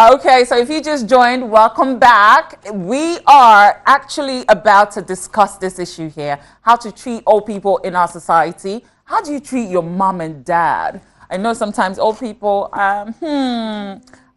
Okay, so if you just joined, welcome back. We are actually about to discuss this issue here, how to treat old people in our society. How do you treat your mom and dad? I know sometimes old people, are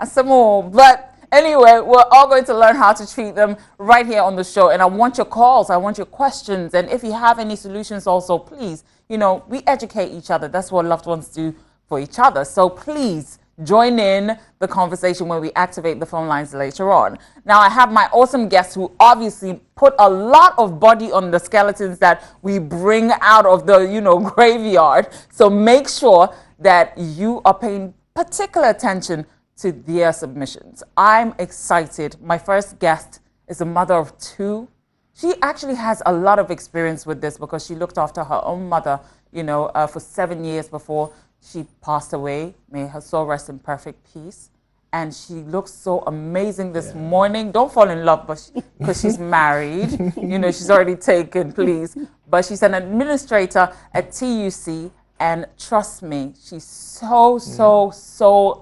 some more, but anyway, we're all going to learn how to treat them right here on the show. And I want your calls, I want your questions. And if you have any solutions also, please, we educate each other. That's what loved ones do for each other. So please join in the conversation when we activate the phone lines later on. Now, I have my awesome guests who obviously put a lot of body on the skeletons that we bring out of the, graveyard. So make sure that you are paying particular attention to their submissions. I'm excited. My first guest is a mother of two. She actually has a lot of experience with this because she looked after her own mother, for 7 years before she passed away. May her soul rest in perfect peace. And she looks so amazing this morning. Don't fall in love because she's married. She's already taken, please. But she's an administrator at TUC. And trust me, she's so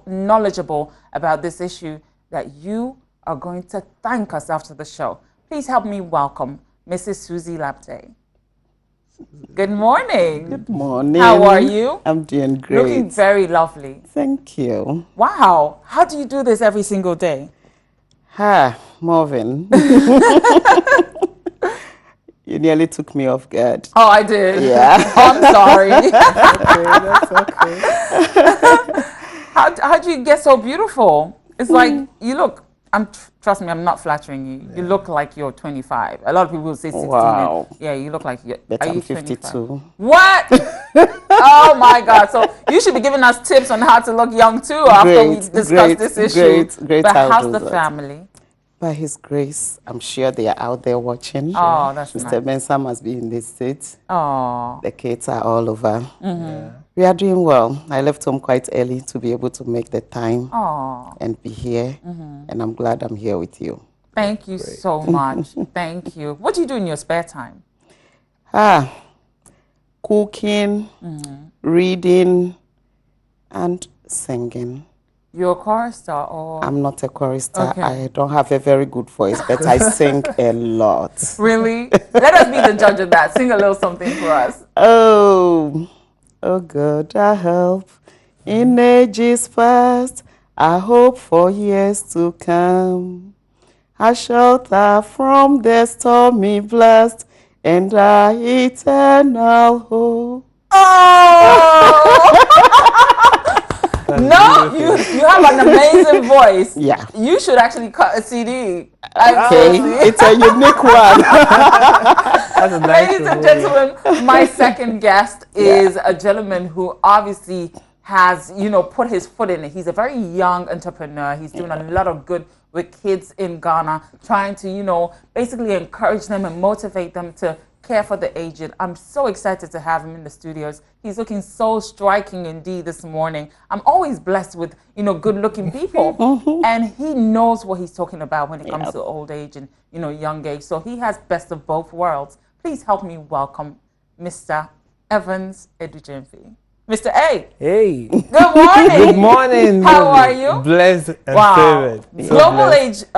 knowledgeable about this issue that you are going to thank us after the show. Please help me welcome Mrs. Susie Labte. Good morning. Good morning. How are you? I'm doing great. Looking very lovely. Thank you. Wow. How do you do this every single day? Marvin. You nearly took me off guard. Oh, I did. Yeah. Oh, I'm sorry. That's okay. How do you get so beautiful? It's like you look. Trust me, I'm not flattering you. Yeah. You look like you're 25. A lot of people will say 16. Wow. Yeah, you look like you're. But are I'm you 52. 25? What? Oh my God! So you should be giving us tips on how to look young too after we discuss this issue. Great. But how's the family? By His grace, I'm sure they are out there watching. Oh, that's Mr. nice. Mensah must be in this state. Oh. The kids are all over. Mm-hmm. Yeah. We are doing well. I left home quite early to be able to make the time and be here. Mm-hmm. And I'm glad I'm here with you. Thank you so much. Thank you. What do you do in your spare time? Cooking, reading, and singing. You're a chorister or? I'm not a chorister. Okay. I don't have a very good voice, but I sing a lot. Really? Let us be the judge of that. Sing a little something for us. Oh God, I help in ages past. I hope for years to come. I shelter from the stormy blast and our eternal hope. Oh! No, you have an amazing voice. Yeah. You should actually cut a CD. Okay, it's a unique one. That's a nice Ladies and gentlemen, my second guest is a gentleman who obviously has, put his foot in it. He's a very young entrepreneur. He's doing a lot of good with kids in Ghana, trying to, basically encourage them and motivate them to care for the aged. I'm so excited to have him in the studios. He's looking so striking indeed this morning. I'm always blessed with, good-looking people. And he knows what he's talking about when it comes to old age and, young age. So he has best of both worlds. Please help me welcome Mr. Evans Edujemfi. Mr. A. Hey. Good morning. Good morning. How are you? Blessed and Wow. favored. So Global blessed. Age,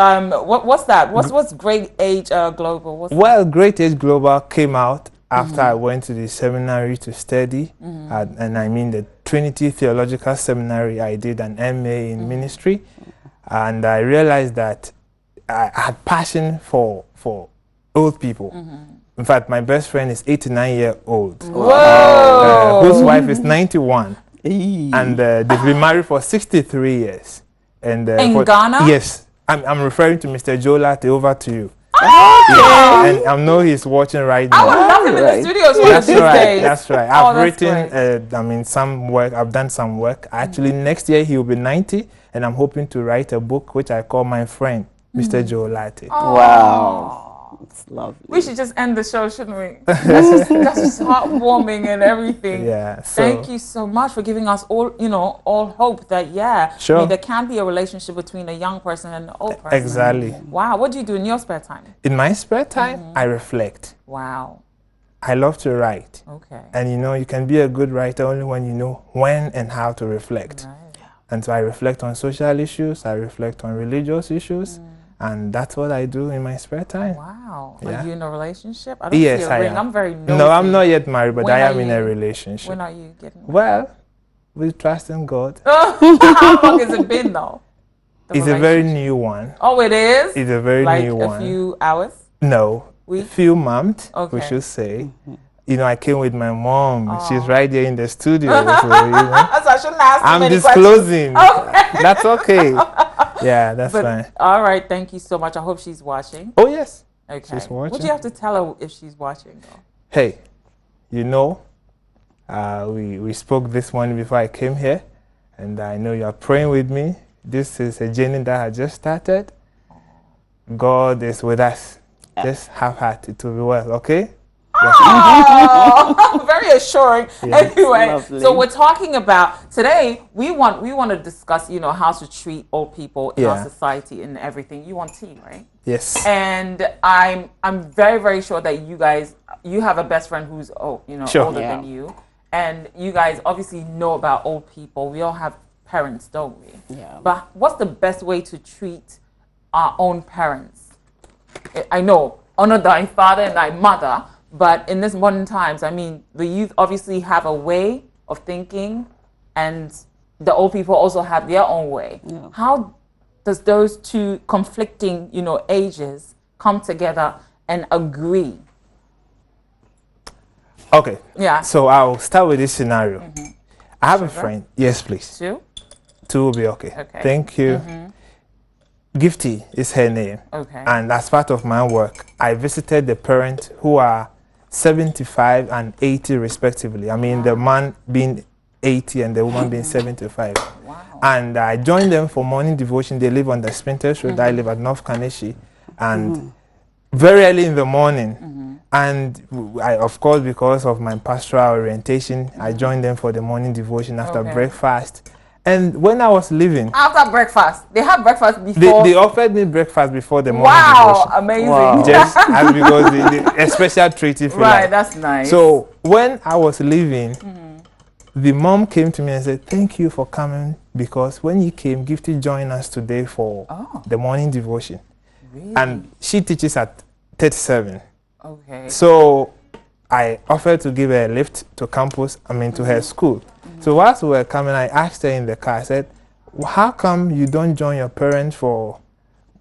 what's that? What's Great Age Global? Well, Great Age Global came out after I went to the seminary to study, and I mean the Trinity Theological Seminary. I did an MA in ministry, and I realized that I had passion for old people. In fact, my best friend is 89-year-old, whose wife is 91, and they've been married for 63 years. And in Ghana? Yes, I'm referring to Mr. Jola. Over to you. Oh! And I know he's watching right now. I would love him in the studios one of these days. That's right. I've written, some work. I've done some work. Actually, next year he will be 90, and I'm hoping to write a book which I call My Friend, Mr. Jola. Wow. It's lovely. We should just end the show, shouldn't we? That's just heartwarming and everything. Yeah. Thank you so much for giving us all hope that, there can be a relationship between a young person and an old person. Exactly. Wow. What do you do in your spare time? In my spare time, I reflect. Wow. I love to write. Okay. And you can be a good writer only when you know when and how to reflect. Right. And so I reflect on social issues, I reflect on religious issues, and that's what I do in my spare time. Wow. Yeah. Are you in a relationship? I don't Yes, see a I ring. am. I'm very nosy. No, I'm not yet married, but When I am are in a you- relationship. When are you getting married? Well, we trust in God. How long has it been, though? The It's a very relationship? new one. Oh, it is? It's a very like new a one. few hours? No, a Week? few months, Okay. we should say. You know, I came with my mom. Oh. She's right there in the studio. So, you know, So I shouldn't ask too I'm many disclosing. questions. Okay. That's okay. Yeah, that's But, fine. all right, thank you so much. I hope she's watching. Oh, yes. Okay. She's What do watching. you have to tell her if she's watching, though? Hey, you know, we spoke this morning before I came here, and I know you're praying with me. This is a journey that has just started. God is with us. Just have heart. It will be well, okay? Oh, very assuring. Yes. Anyway, Lovely. so we're talking about today. We want to discuss, you know, how to treat old people in our Yeah. society and everything. You want tea, right? Yes. And I'm very, very sure that you have a best friend who's Sure. older Yeah. than you, and you guys obviously know about old people. We all have parents, don't we? Yeah. But what's the best way to treat our own parents? I know, honor thy father and thy mother, but in this modern times, I mean, the youth obviously have a way of thinking, and the old people also have their own way. Yeah. How does those two conflicting, ages come together and agree? Okay. Yeah. So I'll start with this scenario. I have a Sugar? friend. Yes, please. Two? Two will be okay. Okay. Thank you. Gifty is her name. Okay. And as part of my work, I visited the parents who are 75 and 80 respectively. I mean, the man being 80 and the woman being 75. Wow. And I joined them for morning devotion. They live on the Spinters Road. I live at North Kaneshi. And very early in the morning. And I, of course, because of my pastoral orientation, I joined them for the morning devotion after Okay. breakfast. And when I was leaving, After breakfast, they have breakfast they, before. they offered me breakfast before the morning Wow, devotion. amazing. Wow. Just as because a special treat if you Right, like. that's nice. So when I was leaving, the mom came to me and said, "Thank you for coming, because when you came, Gifty joined us today for the morning devotion." Really? And she teaches at 37. Okay. So I offered to give her a lift to campus, to her school. So whilst we were coming, I asked her in the car, I said, "How come you don't join your parents for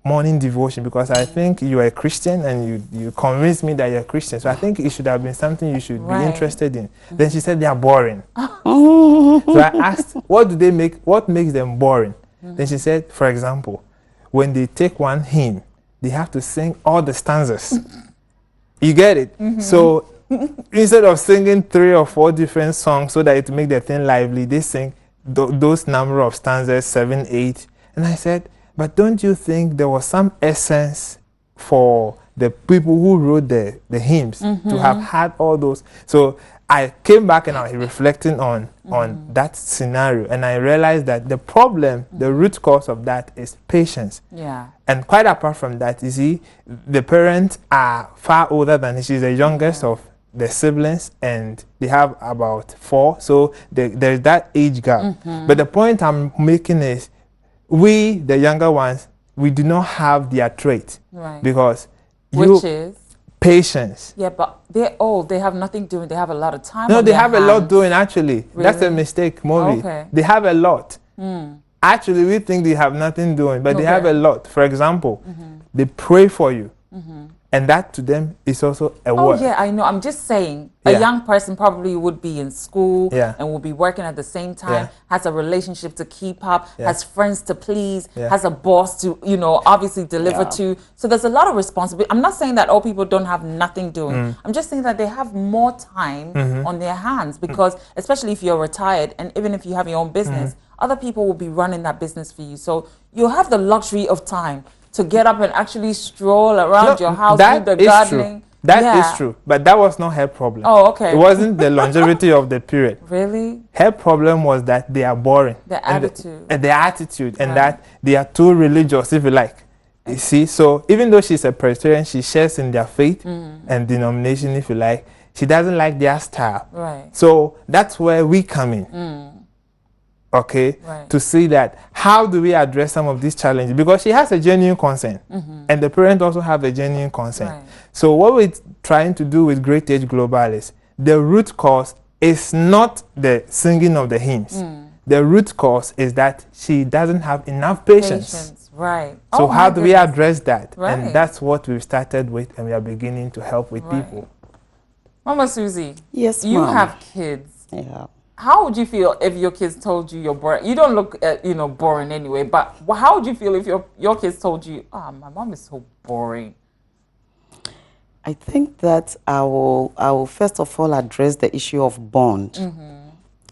morning devotion? Because I think you are a Christian and you convinced me that you're a Christian. So I think it should have been something you should be Right. interested in." Then she said, "They are boring." So I asked, what makes them boring? Then she said, for example, when they take one hymn, they have to sing all the stanzas. You get it? So instead of singing 3 or 4 different songs so that it make the thing lively, they sing those number of stanzas, 7, 8. And I said, but don't you think there was some essence for the people who wrote the hymns to have had all those? So I came back and I was reflecting on that scenario, and I realized that the problem, the root cause of that is patience. Yeah. And quite apart from that, you see, the parents are far older than her. She's the youngest of the siblings, and they have about 4. So there's that age gap. But the point I'm making is, we, the younger ones, we do not have their trait. Right. Because Which is? patience. Yeah, but they're old. They have nothing doing. They have a lot of time. No, on they their have a lot hands. doing, actually. That's a Really? mistake, Movi. Okay. They have a lot. Actually, we think they have nothing doing, but they have Okay. a lot. For example, they pray for you. And that to them is also a Oh, word. yeah, I know. I'm just saying, a Yeah. young person probably would be in school Yeah. and will be working at the same time, Yeah. has a relationship to keep up, Yeah. has friends to please, Yeah. has a boss to, obviously deliver Yeah. to. So there's a lot of responsibility. I'm not saying that old people don't have nothing doing. I'm just saying that they have more time on their hands, because especially if you're retired and even if you have your own business, other people will be running that business for you. So you'll have the luxury of time to get up and actually stroll around your house, do that the is gardening. true. That is Yeah. true. But that was not her problem. Oh, okay. It wasn't the longevity of the period. Really? Her problem was that they are boring. The And attitude. and their attitude, and Right. that they are too religious, if you like. You see, so even though she's a Presbyterian, she shares in their faith and denomination, if you like. She doesn't like their style. Right. So that's where we come in. okay, Right. to see that how do we address some of these challenges, because she has a genuine concern, and the parent also have a genuine concern. Right. So what we're trying to do with Great Age Global is the root cause is not the singing of the hymns. The root cause is that she doesn't have enough patience. Right. So Oh, how my do we goodness. address that? Right. And that's what we've started with, and we are beginning to help with Right. people. Mama Susie. Yes, You Mom. have kids. Yeah. How would you feel if your kids told you you're boring? You don't look, boring anyway. But how would you feel if your kids told you, my mom is so boring? I think that I will first of all address the issue of bond,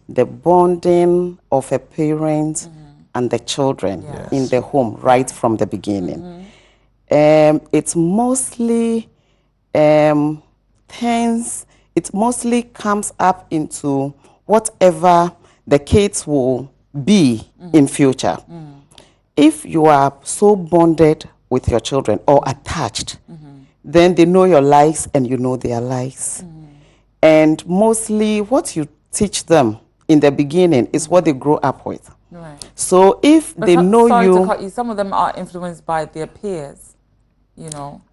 the bonding of a parent and the children in the home right from the beginning. It's mostly it mostly comes up into whatever the kids will be in future. If you are so bonded with your children or attached, then they know your likes and you know their likes. And mostly what you teach them in the beginning is what they grow up with. Right. So if But they know sorry to you cut you, some of them are influenced by their peers,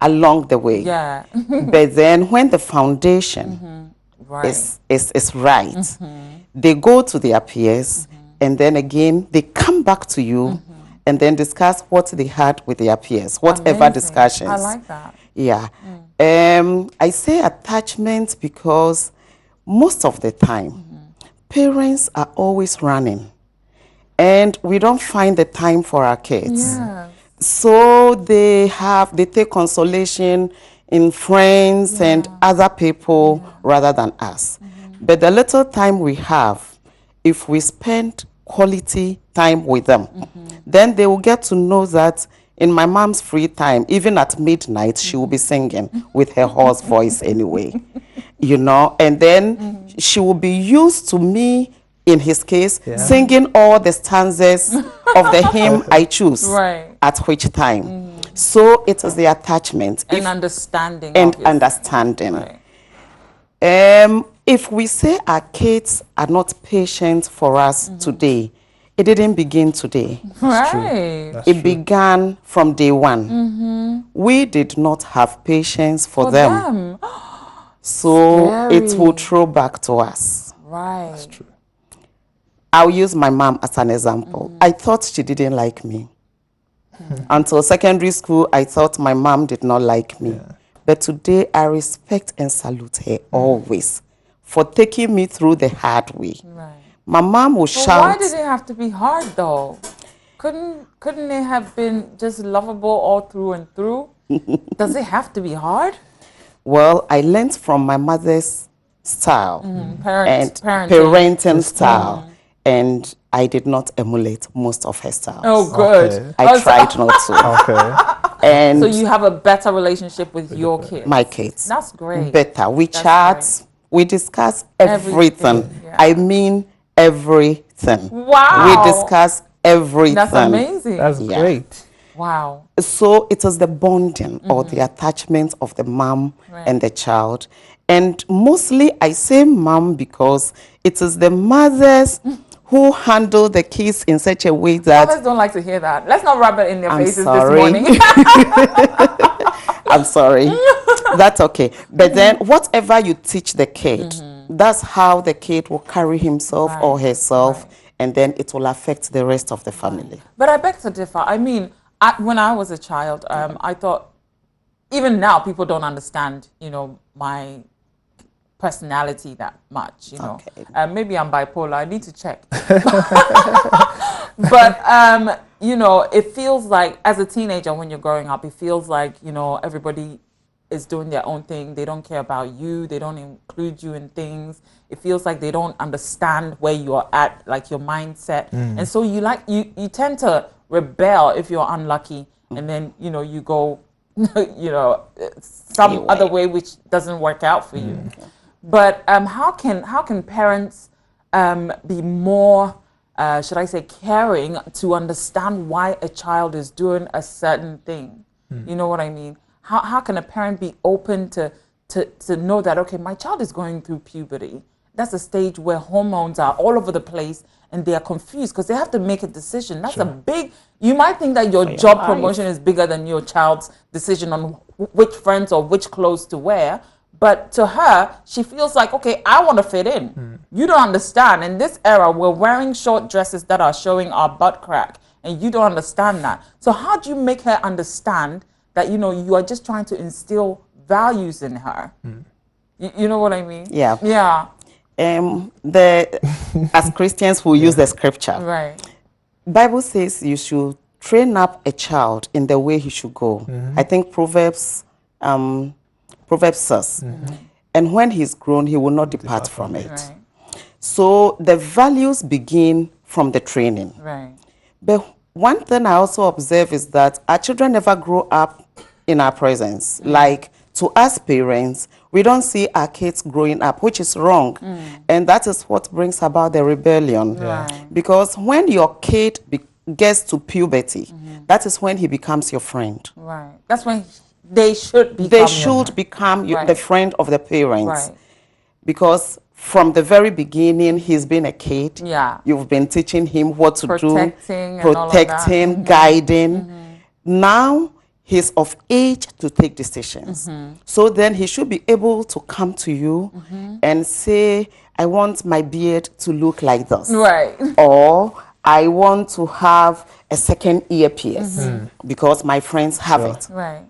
along the way, Yeah. but then when the foundation Right. is right, they go to their peers, and then again they come back to you and then discuss what they had with their peers, whatever Amazing. discussions. I like that. Yeah. I say attachment because most of the time, parents are always running and we don't find the time for our kids. Yeah. So they take consolation in friends and other people rather than us. But the little time we have, if we spend quality time with them, then they will get to know that in my mom's free time, even at midnight, she will be singing with her hoarse voice anyway, and then she will be used to me, in his case, singing all the stanzas of the hymn I choose at which time. So it is the attachment. And understanding. And obviously. understanding. Right. If we say our kids are not patient for us today, it didn't begin today. Right. It began from day one. We did not have patience for them. So it will throw back to us. Right. That's true. I'll use my mom as an example. I thought she didn't like me. Until secondary school, I thought my mom did not like me. But today, I respect and salute her always for taking me through the hard way. Right. My mom will shout. Why did it have to be hard, though? Couldn't it have been just lovable all through and through? Does it have to be hard? Well, I learned from my mother's style and parenting style, and I did not emulate most of her styles. Oh, good. I tried not to. And so you have a better relationship with your kids? My kids. That's great. Better. We chat, we discuss everything. I mean everything. Wow. We discuss everything. That's amazing. That's great. Wow. So it is the bonding or the attachment of the mom and the child. And mostly I say mom because it is the mothers who handle the kids in such a way that... Mothers don't like to hear that. Let's not rub it in their faces sorry. this morning. I'm sorry. That's okay. But then whatever you teach the kid, that's how the kid will carry himself or herself, and then it will affect the rest of the family. But I beg to differ. I mean, when I was a child, I thought, even now, people don't understand, my personality that much, Okay. Maybe I'm bipolar. I need to check. But, it feels like, as a teenager, when you're growing up, it feels like, everybody is doing their own thing. They don't care about you. They don't include you in things. It feels like they don't understand where you are at, like your mindset. And so you tend to rebel if you're unlucky. And then, you go, some other way which doesn't work out for you. But how can parents be more, should I say, caring to understand why a child is doing a certain thing? You know what I mean? How can a parent be open to know that, okay, my child is going through puberty. that's a stage where hormones are all over the place and they are confused because they have to make a decision. That's a big, you might think that your job promotion is bigger than your child's decision on which friends or which clothes to wear. But to her, she feels like, okay, I want to fit in. You don't understand. In this era, we're wearing short dresses that are showing our butt crack, and you don't understand that. So how do you make her understand that, you know, you are just trying to instill values in her? You know what I mean? Yeah. Yeah. As Christians who use the scripture, Right. Bible says you should train up a child in the way he should go. I think Proverbs says, and when he's grown, he will not depart from it. Right. So the values begin from the training. Right. But one thing I also observe is that our children never grow up in our presence. Like, to us parents, we don't see our kids growing up, which is wrong. And that is what brings about the rebellion. Right. Because when your kid gets to puberty, that is when he becomes your friend. Right. That's when they should become. They should become Right. the friend of the parents. Right. Because from the very beginning, he's been a kid. Yeah. You've been teaching him what to Protecting do, and all of that. protecting, guiding. Now he's of age to take decisions. So then he should be able to come to you and say, I want my beard to look like this. Right. Or I want to have a second earpiece because my friends have it. Right.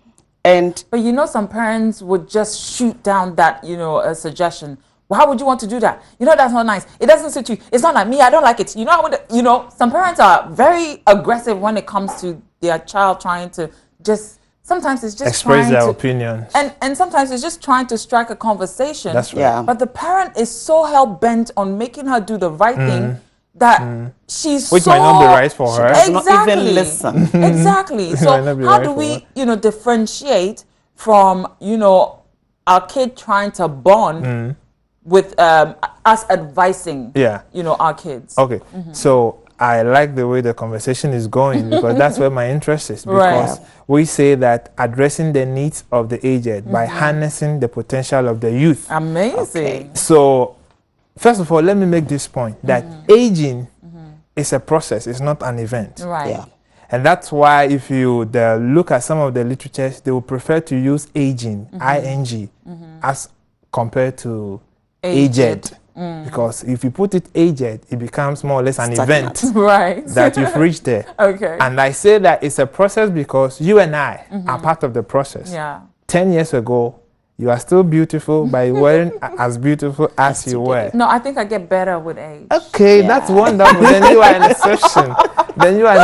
And But you know, some parents would just shoot down that, you know, a suggestion. Well, how would you want to do that? You know, that's not nice. It doesn't suit you. It's not like me. I don't like it. You know, some parents are very aggressive when it comes to their child trying to just, sometimes it's just Express trying their to, opinions. And sometimes it's just trying to strike a conversation. That's right. yeah. But the parent is so hell-bent on making her do the right thing that she's Which so... might not be right for her. does not even listen. Exactly. Might So not be how right do for we, her. you know, differentiate from, you know, our kid trying to bond with us advising, Yeah. you know, our kids? Okay, so I like the way the conversation is going because that's where my interest is. Because Right. we say that addressing the needs of the aged by harnessing the potential of the youth. Amazing. So, first of all, let me make this point that aging is a process, it's not an event. Right. Yeah. And that's why if you look at some of the literatures, they will prefer to use aging, ing, as compared to aged. Because if you put it aged, it becomes more or less an Stagnant. event Right. that you've reached there. Okay. And I say that it's a process because you and I are part of the process. Yeah. 10 years ago, you are still beautiful by wearing as beautiful as you were. No, I think I get better with age. Okay, that's wonderful. Then you are an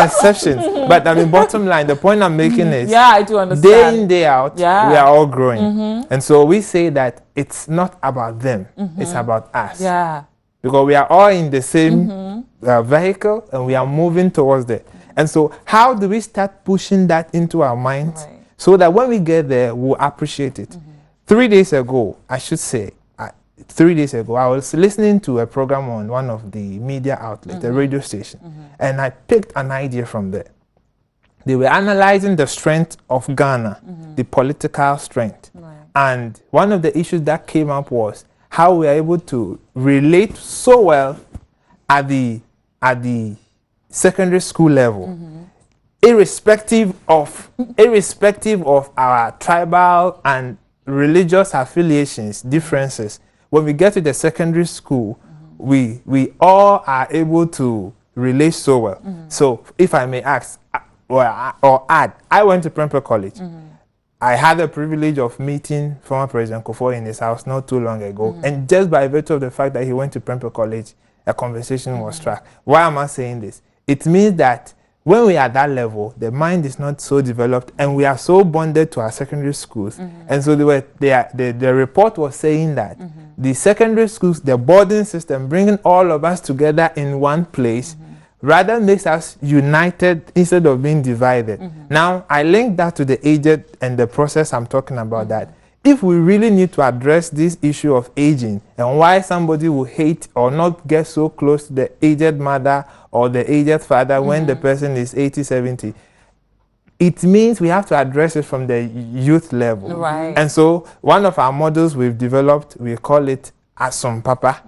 exception. But I mean, bottom line, the point I'm making is Yeah, I do understand. day in, day out, Yeah. we are all growing. And so we say that it's not about them, it's about us. Yeah. Because we are all in the same vehicle and we are moving towards there. And so how do we start pushing that into our minds Right. so that when we get there, we'll appreciate it? 3 days ago, I should say, 3 days ago, I was listening to a program on one of the media outlets, a radio station, and I picked an idea from there. They were analyzing the strength of Ghana, the political strength. Right. And one of the issues that came up was how we are able to relate so well at the secondary school level, irrespective of our tribal and religious affiliations, differences. When we get to the secondary school, we all are able to relate so well. So if I may ask, or add, I went to Prempeh College. I had the privilege of meeting former President Kufuor in his house not too long ago. And just by virtue of the fact that he went to Prempeh College, a conversation was struck. Why am I saying this? It means that when we are at that level, the mind is not so developed and we are so bonded to our secondary schools. And so the report was saying that the secondary schools, the boarding system, bringing all of us together in one place, rather makes us united instead of being divided. Now, I link that to the aged and the process I'm talking about that. If we really need to address this issue of aging and why somebody will hate or not get so close to the aged mother or the aged father when the person is 80, 70, it means we have to address it from the youth level. Right. And so one of our models we've developed, we call it at Some Papa,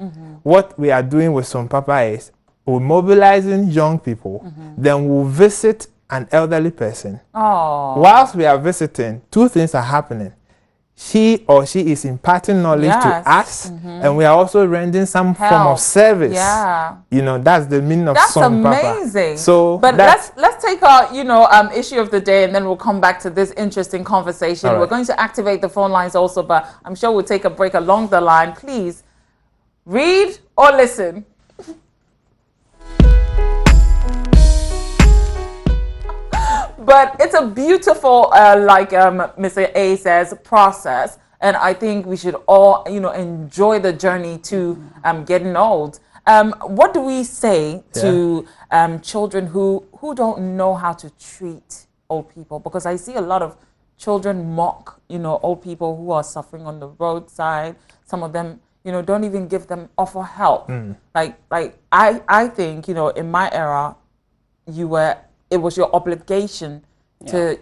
what we are doing with Some Papa is we're mobilizing young people, then we'll visit an elderly person. Oh. Whilst we are visiting, two things are happening. He or she is imparting knowledge to us, and we are also rendering some form of service. Yeah. You know, that's the meaning of That's Some Papa. amazing. So, but let's take our issue of the day, and then we'll come back to this interesting conversation. All right. We're going to activate the phone lines also, but I'm sure we'll take a break along the line. Please read or listen. But it's a beautiful, like Mr. A says, process. And I think we should all, enjoy the journey to getting old. What do we say to children who don't know how to treat old people? Because I see a lot of children mock, old people who are suffering on the roadside. Some of them, don't even offer help. Like I think, in my era, it was your obligation to,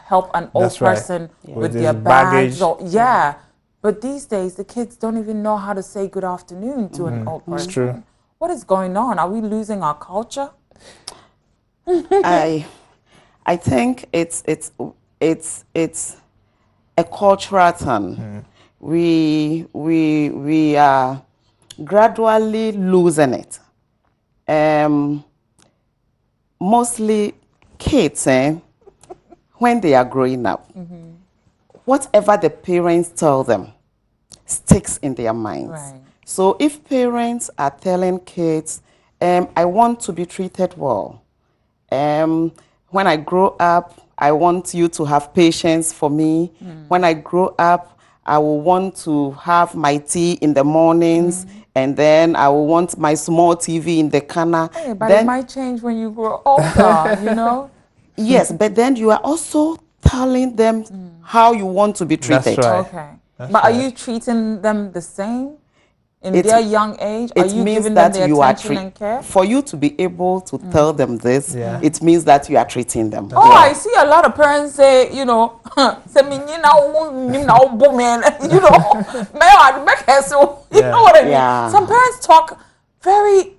help an old person with their baggage. But these days, the kids don't even know how to say good afternoon to an old person. It's true. What is going on? Are we losing our culture? I think it's a cultural thing. We are gradually losing it. Mostly kids, when they are growing up, whatever the parents tell them sticks in their minds. Right. So if parents are telling kids, I want to be treated well, when I grow up, I want you to have patience for me. When I grow up, I will want to have my tea in the mornings, and then I will want my small TV in the corner. Hey, but it might change when you grow older, Yes, but then you are also telling them how you want to be treated. That's right. Okay. That's But are right. you treating them the same in their young age? Are It you means giving that them the you are attention and care? for you to be able to tell them this, Yeah. it means that you are treating them. Oh, I see a lot of parents say, say me, man, you know what I mean? Yeah. Some parents talk very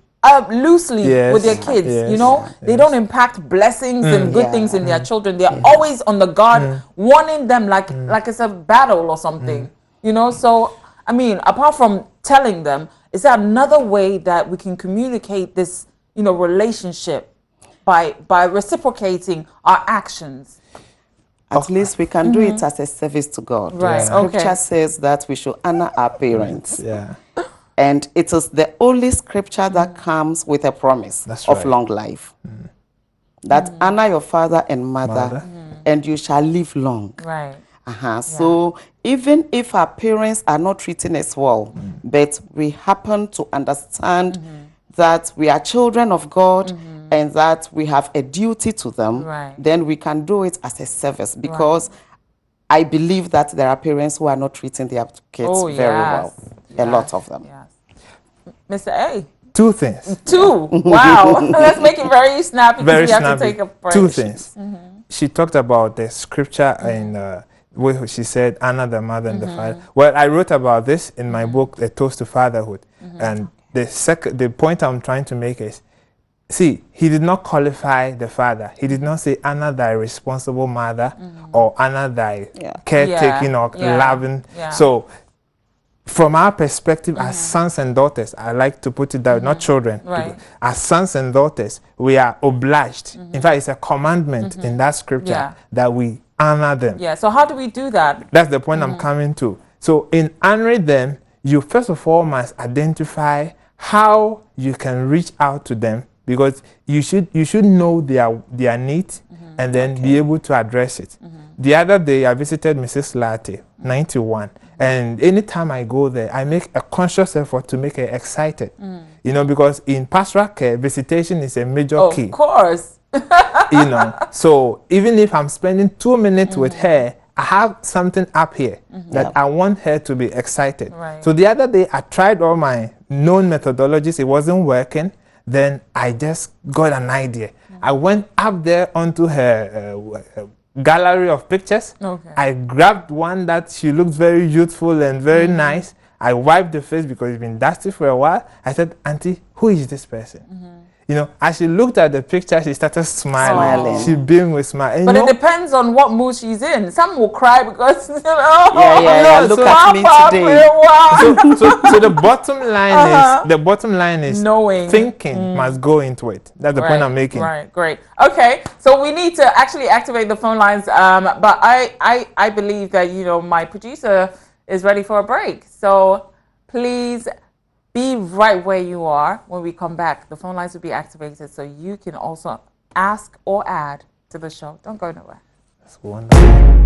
loosely Yes, with their kids, yes, they don't impact blessings and good things in their children. They're always on the guard, warning them like it's a battle or something, So, I mean, apart from telling them, is there another way that we can communicate this, relationship by reciprocating our actions? At least we can do it as a service to God. Right, Scripture okay. says that we should honor our parents. Yeah. And it is the only scripture that comes with a promise That's of right. long life. That honor your father and mother, and you shall live long. Right. So even if our parents are not treating us well, but we happen to understand that we are children of God and that we have a duty to them, then we can do it as a service, because I believe that there are parents who are not treating their kids very well. A lot of them. Yes. Mr. A. Two things. Two. Wow. Let's make it very snappy Very because we have snappy. to take a break. Two things. She talked about the scripture and where she said, honor the mother and the father. Well, I wrote about this in my book, A Toast to Fatherhood. And the point I'm trying to make is, see, he did not qualify the father. He did not say, honor thy responsible mother or honor thy caretaking or loving. Yeah. So, from our perspective as sons and daughters, I like to put it that not children. Right. As sons and daughters, we are obliged. In fact, it's a commandment in that scripture that we honor them. Yeah. So how do we do that? That's the point I'm coming to. So in honoring them, you first of all must identify how you can reach out to them, because you should know their needs and then be able to address it. The other day, I visited Mrs. Latte, 91. And anytime I go there, I make a conscious effort to make her excited. Because in pastoral care, visitation is a major key. Of course. So even if I'm spending 2 minutes with her, I have something up here that I want her to be excited. Right. So the other day, I tried all my known methodologies. It wasn't working. Then I just got an idea. I went up there onto her gallery of pictures. Okay. I grabbed one that she looked very youthful and very nice. I wiped the face because it's been dusty for a while. I said, Auntie, who is this person? You know, as she looked at the picture, she started smiling. Smiling. She beamed with smile. And But you it know, depends on what mood she's in. Some will cry because, you know, Yeah. Look at me today. so the bottom line is Knowing. thinking must go into it. That's the point I'm making. Right, great. Okay, so we need to actually activate the phone lines. But I believe that, you know, my producer is ready for a break. So please be right where you are when we come back. The phone lines will be activated so you can also ask or add to the show. Don't go nowhere. That's wonderful.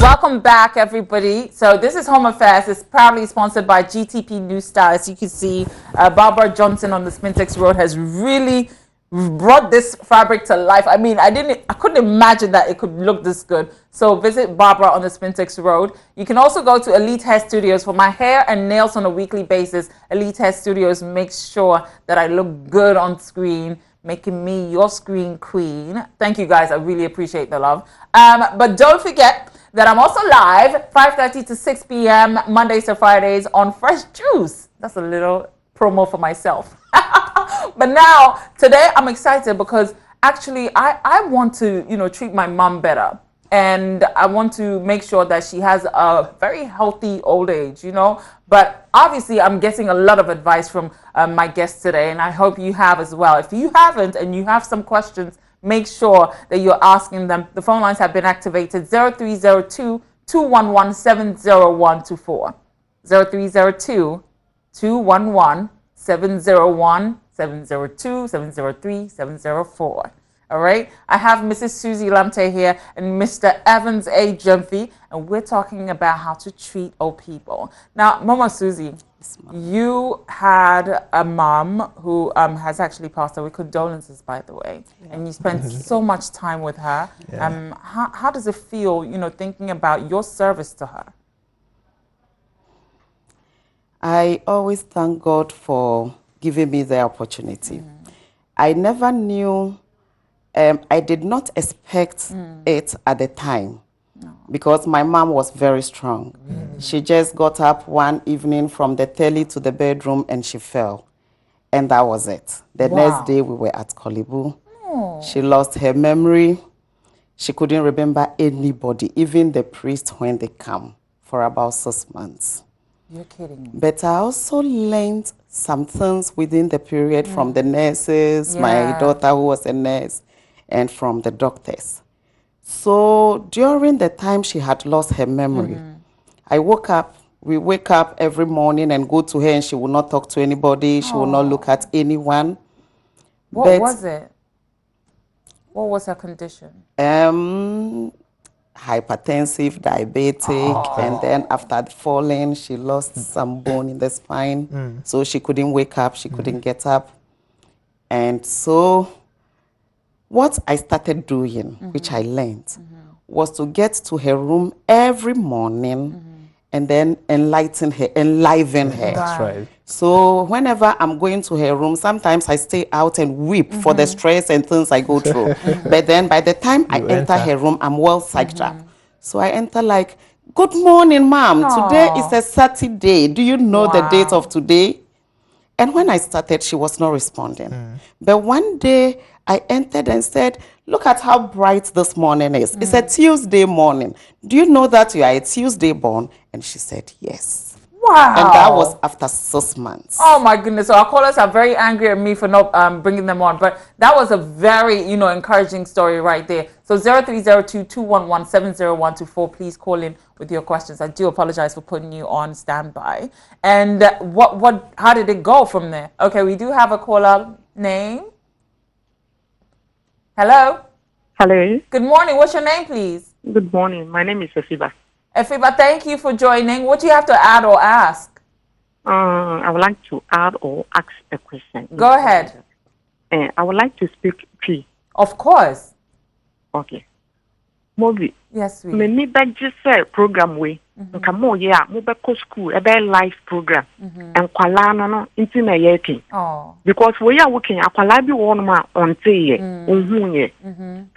Welcome back, everybody. So this is Home Affairs. It's proudly sponsored by GTP New Style. As you can see, Barbara Johnson on the Spintex Road has really brought this fabric to life. I mean, I couldn't imagine that it could look this good. So visit Barbara on the Spintex Road. You can also go to Elite Hair Studios for my hair and nails on a weekly basis. Elite Hair Studios makes sure that I look good on screen, making me your screen queen. Thank you guys. I really appreciate the love. But don't forget that I'm also live 5:30 to 6 p.m. Mondays to Fridays on Fresh Juice. That's a little promo for myself. But now, today I'm excited because actually I want to, you know, treat my mom better. And I want to make sure that she has a very healthy old age, you know. But obviously, I'm getting a lot of advice from my guests today, and I hope you have as well. If you haven't and you have some questions, make sure that you're asking them. The phone lines have been activated. 0302-211-70124. 0302-211-701, 702, 703, 704. All right. I have Mrs. Susie Lamte here and Mr. Evans A. Jemfi, and we're talking about how to treat old people. Now, Mama Susie, you had a mom who has actually passed away. Condolences, by the way. Yeah. And you spent so much time with her. Yeah. How does it feel, you know, thinking about your service to her? I always thank God for giving me the opportunity. I never knew. I did not expect it at the time because my mom was very strong. She just got up one evening from the telly to the bedroom and she fell. And that was it. The next day we were at Kolibu. She lost her memory. She couldn't remember anybody, even the priest when they come, for about 6 months. You're kidding me. But I also learned some things within the period from the nurses, my daughter who was a nurse, and from the doctors. So during the time she had lost her memory, we wake up every morning and go to her and she will not talk to anybody. She will not look at anyone. What was it? What was her condition? Hypertensive, diabetic, and then after falling, she lost some bone in the spine. So she couldn't wake up, she couldn't get up. And so what I started doing, which I learned, was to get to her room every morning and then enliven her. That's right. So whenever I'm going to her room, sometimes I stay out and weep for the stress and things I go through. But then by the time I enter her room, I'm well psyched up. So I enter like, good morning, Mom. Today is a Saturday. Do you know the date of today? And when I started, she was not responding. But one day, I entered and said, look at how bright this morning is. It's a Tuesday morning. Do you know that you are a Tuesday born? And she said, yes. Wow. And that was after 6 months. Oh, my goodness. So our callers are very angry at me for not bringing them on. But that was a very, you know, encouraging story right there. So 0302-211-70124. Please call in with your questions. I do apologize for putting you on standby. And how did it go from there? Okay, we do have a caller name. Hello? Hello. Good morning. What's your name, please? Good morning. My name is Efiba. Efiba, thank you for joining. What do you have to add or ask? I would like to add or ask a question. Go ahead. I would like to speak P. Of course. Okay. Mobi. Yes, sweetie. Me just say program way. nka mo ye a mo be ko school e be life program enkwala no nti na ye kin because we ya wo kin akwala bi wo no ma onte ye ohun ye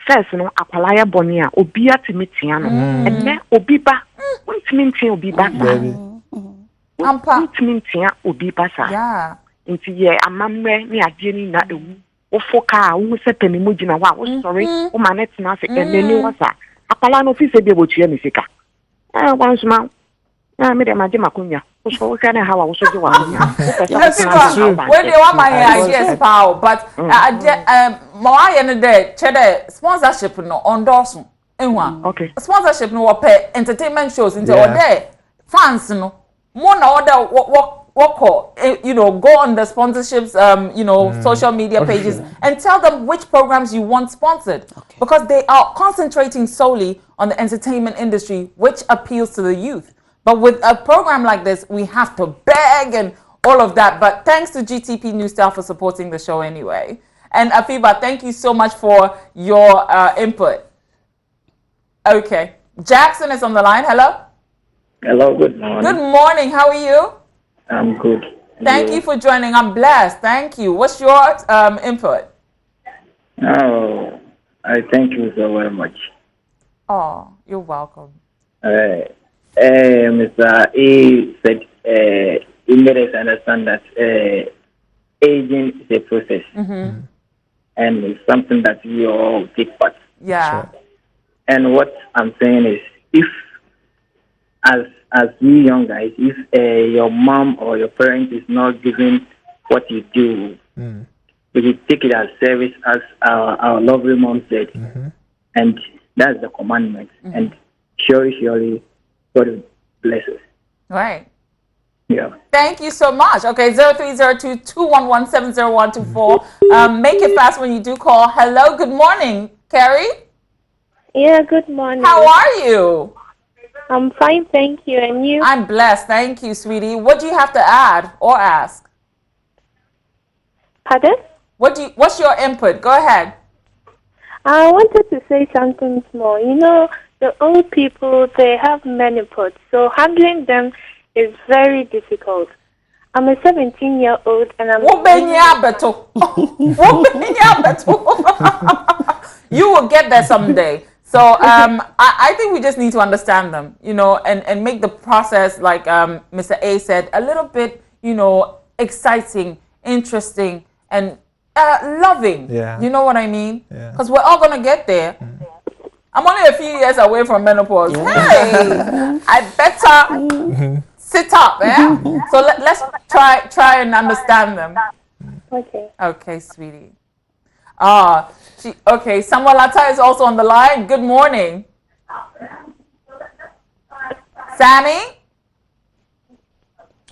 first no akwala ya boni a obi atimitia no enne obi ba ntimitia obi ba ampa ntimitia obi ba sa nti ye amamre ni ade ni na ewu wo foka wo se penimu gina wa wo sorry wo ma net na se eneni wasa akwala no fi se bi botua mi sika once ma me dem ade makonya so wo hwa na hawa wo so je wa konya when they want my ideas power but ma aye no there che sponsorship no endorse enwa okay sponsorship no pay entertainment shows into there fans no more na order what you know, go on the sponsorships you know, social media pages and tell them which programs you want sponsored because they are concentrating solely on the entertainment industry, which appeals to the youth. But with a program like this, we have to beg and all of that. But thanks to GTP News Style for supporting the show anyway. And Afiba, thank you so much for your input. Okay, Jackson is on the line. Hello. Hello, good morning. Good morning. How are you? I'm good. Thank you for joining. I'm blessed. Thank you. What's your input? Oh, I thank you so very much. Oh, you're welcome. Mr. A said he made us understand that aging is a process and it's something that we all take part. Yeah. Sure. And what I'm saying is, if as we young guys, if your mom or your parent is not giving what you do, we should take it as service, as our lovely mom said, and that's the commandment. And surely, God will bless us. Right. Yeah. Thank you so much. Okay, 0302-211-70124. Make it fast when you do call. Hello, good morning, Carrie. Yeah, good morning. How are you? I'm fine, thank you. And you? I'm blessed. Thank you, sweetie. What do you have to add or ask? Pardon? What's your input? Go ahead. I wanted to say something small. You know, the old people, they have menopause, so handling them is very difficult. I'm a 17-year-old and I'm... You will get there someday. So I think we just need to understand them, you know, and make the process, like Mr. A said, a little bit, you know, exciting, interesting, and loving. Yeah. You know what I mean? Because Yeah. we're all going to get there. I'm only a few years away from menopause. Hey, I better sit up. So let's try and understand them. Okay. Okay, sweetie. Okay, Samuel Atta is also on the line. Good morning. Sammy?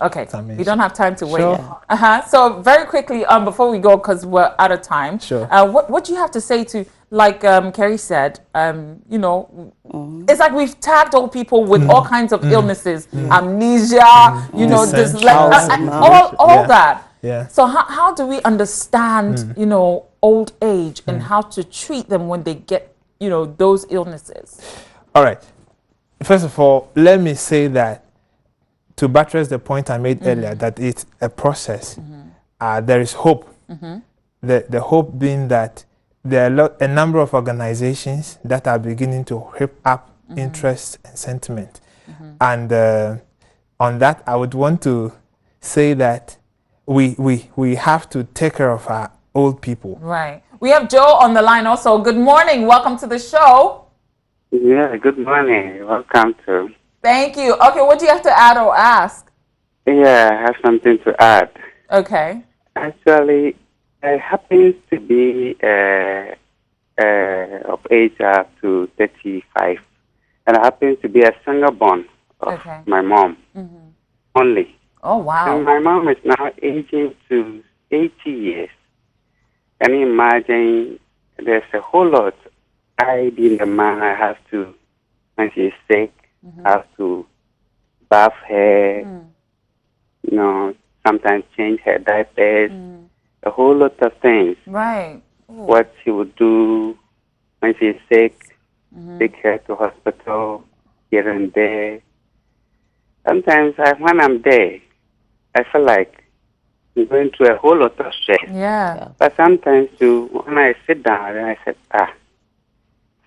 Okay, Sammy. we don't have time to wait. Sure. So very quickly, before we go, because we're out of time. Sure. What do you have to say to, like Kerry said, you know, it's like we've tagged old people with all kinds of illnesses, amnesia, you know, this all that. Yeah. So how do we understand, you know, old age and how to treat them when they get, you know, those illnesses? All right. First of all, let me say that to buttress the point I made earlier, that it's a process. There is hope. The hope being that there are a number of organizations that are beginning to whip up interest and sentiment. And on that, I would want to say that we have to take care of our old people. Right. We have Joe on the line also. Good morning. Welcome to the show. Yeah, good morning. Welcome to. Thank you. Okay, what do you have to add or ask? Yeah, I have something to add. Okay. Actually, I happen to be of age up to 35. And I happen to be a single born of my mom only. Oh, wow. And my mom is now aging to 80 years. Can you imagine? There's a whole lot. I, being the man, I have to, when she's sick, I have to bath her, you know, sometimes change her diapers, a whole lot of things. Right. Ooh. What she would do when she's sick, take her to hospital, here and there. sometimes when I'm there, I feel like I'm going through a whole lot of stress. Yeah. But sometimes too, when I sit down and I said,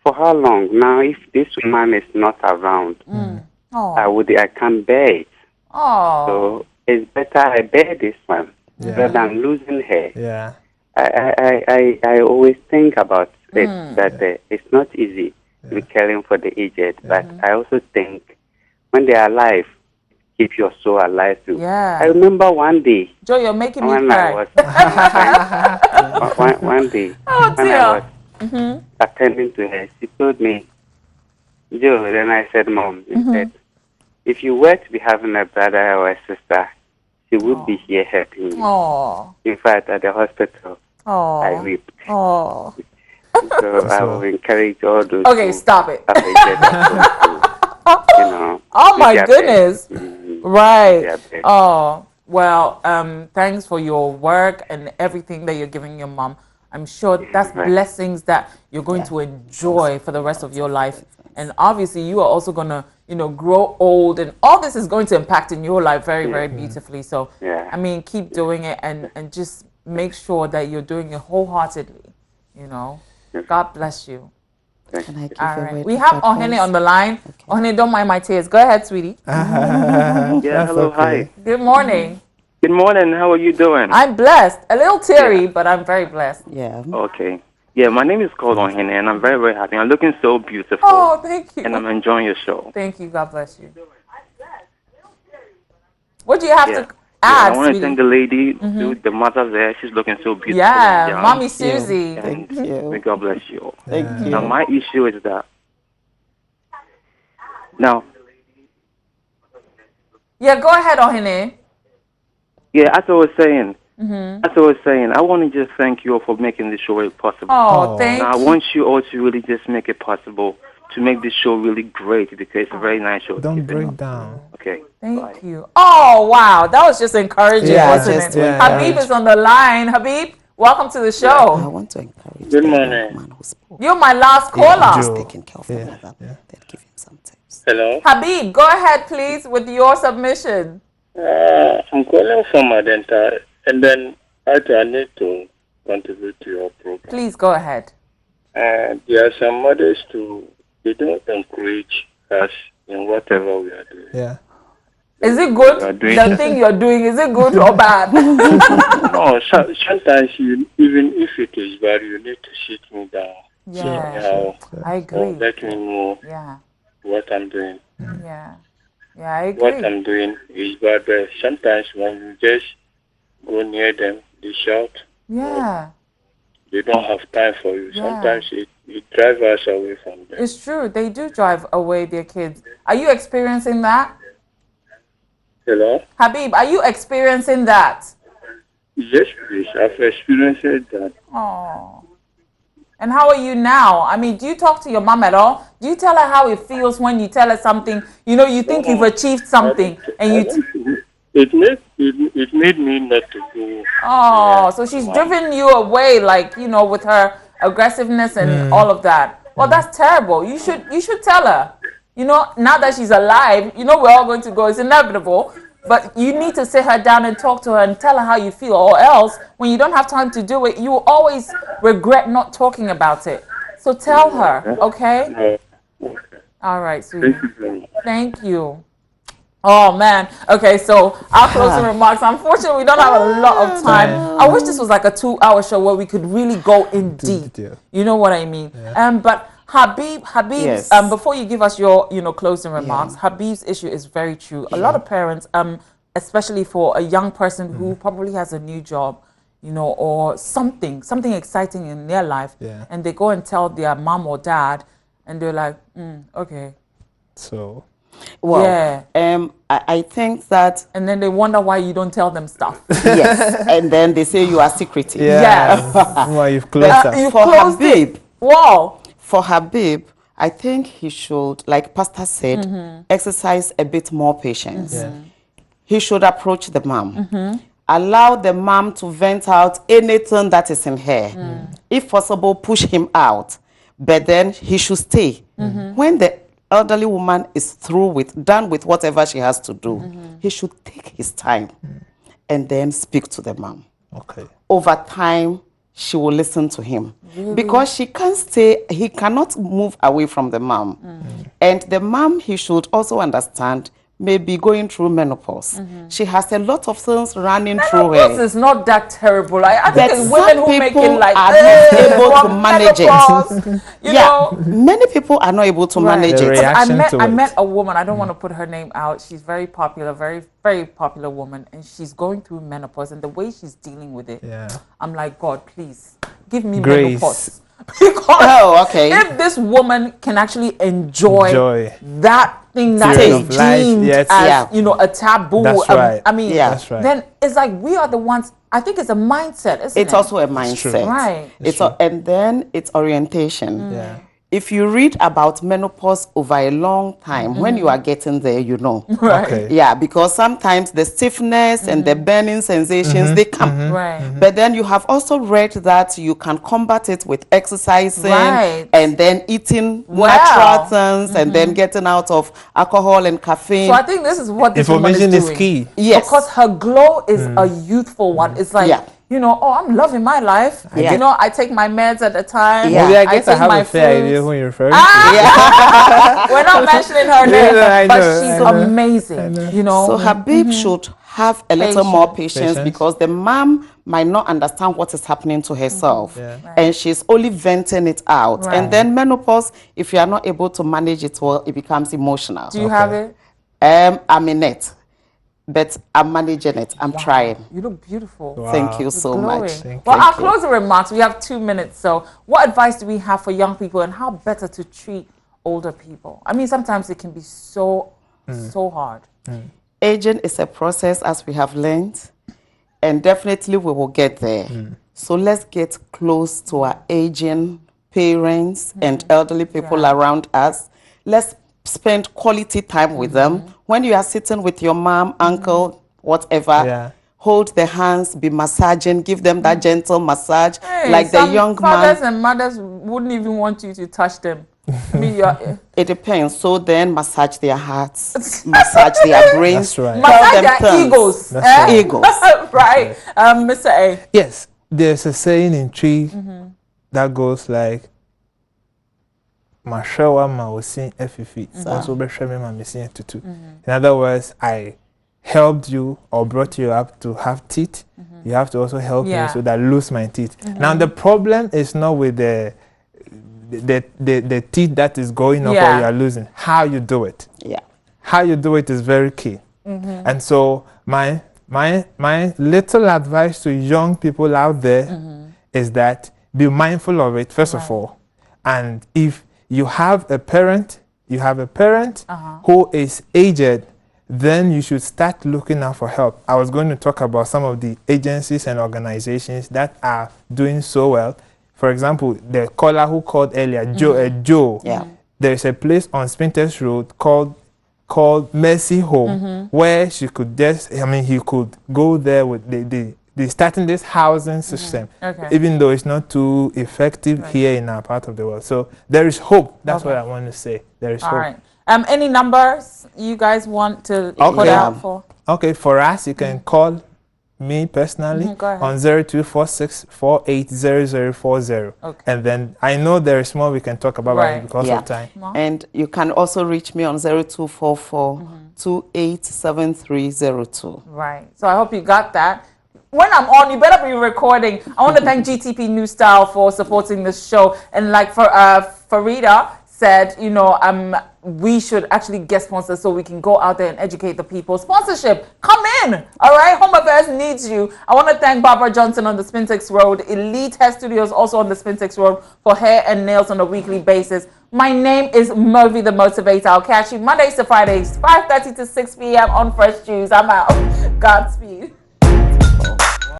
for how long? Now, if this woman is not around, I can't bear it. Oh. So it's better I bear this one rather than losing her. Yeah. I always think about it, that it's not easy to be caring for the aged, but I also think when they are alive, keep your soul alive too. Yeah. I remember one day. Joe, you're making me when cry. I was, one day when I was attending to her, she told me, Joe, then I said, Mom, she said, if you were to be having a brother or a sister, she would be here helping you. Oh. In fact, at the hospital, I wept. Oh. So I will encourage all those. Okay, stop it. You know, oh my goodness. Right. Yeah, Oh, well, thanks for your work and everything that you're giving your mom. I'm sure that's blessings that you're going to enjoy for the rest of your life. And obviously you are also going to, you know, grow old, and all this is going to impact in your life very, very beautifully. So, I mean, keep doing it and just make sure that you're doing it wholeheartedly, you know. God bless you. All right. We have Ohene on the line. Okay. Ohene, don't mind my tears. Go ahead, sweetie. Yeah, hello, hi. Good morning. Good morning. How are you doing? I'm blessed. A little teary, but I'm very blessed. Yeah. Okay. Yeah, my name is called Ohene, and I'm very, very happy. I'm looking so beautiful. Oh, thank you. And I'm enjoying your show. Thank you. God bless you. What do you have to add, I want to sweetie? thank the lady, the mother there. She's looking so beautiful. Yeah, Mommy Susie. Thank you. May God bless you all. Thank you. Now, my issue is that now. Yeah, go ahead, Ohene. Yeah, as I was saying, I want to just thank you all for making this show possible. Oh, thank you. I want you all to really just make it possible to make this show really great, because it's a very nice show. Don't break down. Okay. Thank you. Oh, wow. That was just encouraging, wasn't it? Habib is on the line. Habib, welcome to the show. I want to encourage Good morning. You're my last caller. Just taking care of another. Then give him some tips. Hello. Habib, go ahead, please, with your submission. I'm calling from Adenta, and then I need to contribute to your program. Please go ahead. There are some mothers too. They don't encourage us in whatever we are doing. Yeah. Is it good? The thing you're doing, is it good or bad? No, sometimes even if it is bad, you need to sit me down. Yeah, I agree. Let me know what I'm doing. Yeah, I agree. What I'm doing is bad, but sometimes when you just go near them, they shout. Yeah. They don't have time for you. Sometimes it drives us away from them. It's true. They do drive away their kids. Are you experiencing that? Hello? Habib, are you experiencing that? Yes, please. I've experienced that. Oh. And how are you now? I mean, do you talk to your mom at all? Do you tell her how it feels when you tell her something? You know, you think you've achieved something, and It made me not to go. Oh, so she's driven you away, like, you know, with her aggressiveness and all of that. Well, that's terrible. You should tell her. You know, now that she's alive, you know we're all going to go. It's inevitable. But you need to sit her down and talk to her and tell her how you feel. Or else, when you don't have time to do it, you will always regret not talking about it. So tell her, okay? All right, sweetie. Thank you. Oh, man. Okay, so our closing remarks. Unfortunately, we don't have a lot of time. I wish this was like a 2-hour show where we could really go in deep. You know what I mean? But Habib, yes. Before you give us your, closing remarks, Habib's issue is very true. A lot of parents, especially for a young person who probably has a new job, or something exciting in their life, and they go and tell their mom or dad, and they're like, okay. So... Well, I think that... And then they wonder why you don't tell them stuff. Yes, and then they say you are secretive. Yes. Well, you've closed it. For Habib, wow. For Habib, I think he should, like Pastor said, exercise a bit more patience. He should approach the mom. Allow the mom to vent out anything that is in her. If possible, push him out. But then he should stay. When the elderly woman is done with whatever she has to do, he should take his time and then speak to the mom. Okay. Over time, she will listen to him. Because he cannot move away from the mom. And the mom, he should also understand, may be going through menopause. She has a lot of things running through her. Menopause is not that terrible. I think it's But women some who make people it like are not able to manage menopause, it. you know. Many people are not able to manage The it. reaction to I it. met a woman, I don't want to put her name out. She's very popular, very, very popular woman. And she's going through menopause. And the way she's dealing with it, I'm like, God, please, give me Grace. menopause. Because okay. if this woman can actually enjoy that thing that Period is of life, deemed yes. as, you know, a taboo. That's right. I mean, That's right. then it's like we are the ones. I think it's a mindset, isn't it? It's also a mindset. Right. And then it's orientation. Yeah. If you read about menopause over a long time, when you are getting there, you know. Right. Okay. Yeah, because sometimes the stiffness and the burning sensations, they come. Right. But then you have also read that you can combat it with exercising Right. and then eating Wow. natural things and then getting out of alcohol and caffeine. So I think this is what this woman Information is is doing. key. Yes. Because her glow is a youthful one. It's like, Yeah. you know, oh, I'm loving my life. Yeah. You know, I take my meds at a time. Yeah. Maybe I guess I take have my a fair idea fruits. who you're referring We're not mentioning her name, I but know, she's I know. amazing. You know, So Habib should have a little more patience Patience. because the mom might not understand what is happening to herself. Yeah. And she's only venting it out. Right. And then menopause, if you are not able to manage it well, it becomes emotional. do you have it? I'm in it, but I'm managing it. I'm trying. You look beautiful. Thank you so Glowing. much. Well, our Thank you. closing remarks, we have 2 minutes. So what advice do we have for young people and how better to treat older people? I mean, sometimes it can be so hard. Aging is a process, as we have learned, and definitely we will get there. So let's get close to our aging parents and elderly people around us. Let's spend quality time with them. When you are sitting with your mom, uncle, whatever, hold their hands, be massaging, give them that gentle massage, like the young fathers man. and mothers wouldn't even want you to touch them. I mean, It depends. So then massage their hearts, massage their brains, That's right. massage them their things. egos. That's right. Egos. Right. Mr. A. Yes, there's a saying in Tree that goes like, Mashawa mausin efifi, also beshame mamisin tutu. In other words, I helped you or brought you up to have teeth. You have to also help me so that I lose my teeth. Now the problem is not with the teeth that is going off or you are losing. How you do it. Yeah. How you do it is very key. And so my little advice to young people out there is that be mindful of it first of all. And if you have a parent who is aged, then you should start looking out for help. I was going to talk about some of the agencies and organizations that are doing so well. For example, the caller who called earlier, Joe. Yeah. There's a place on Spintex Road called Mercy Home, where she could he could go there with the starting this housing system, even though it's not too effective here in our part of the world. So there is hope. That's what I want to say. There is hope. All right. Any numbers you guys want to put out for? Okay, for us, you can call me personally on 0246480040. And then I know there is more we can talk about but because of time. And you can also reach me on 0244287302. Right. So I hope you got that. When I'm on, you better be recording. I want to thank GTP New Style for supporting this show. And like for Farida said, you know, we should actually get sponsors so we can go out there and educate the people. Sponsorship, come in. All right. Home Affairs needs you. I want to thank Barbara Johnson on the Spintex Road, Elite Hair Studios also on the Spintex Road for hair and nails on a weekly basis. My name is Movi the Motivator. I'll catch you Mondays to Fridays, 5:30 to 6 p.m. on Fresh Juice. I'm out. Godspeed.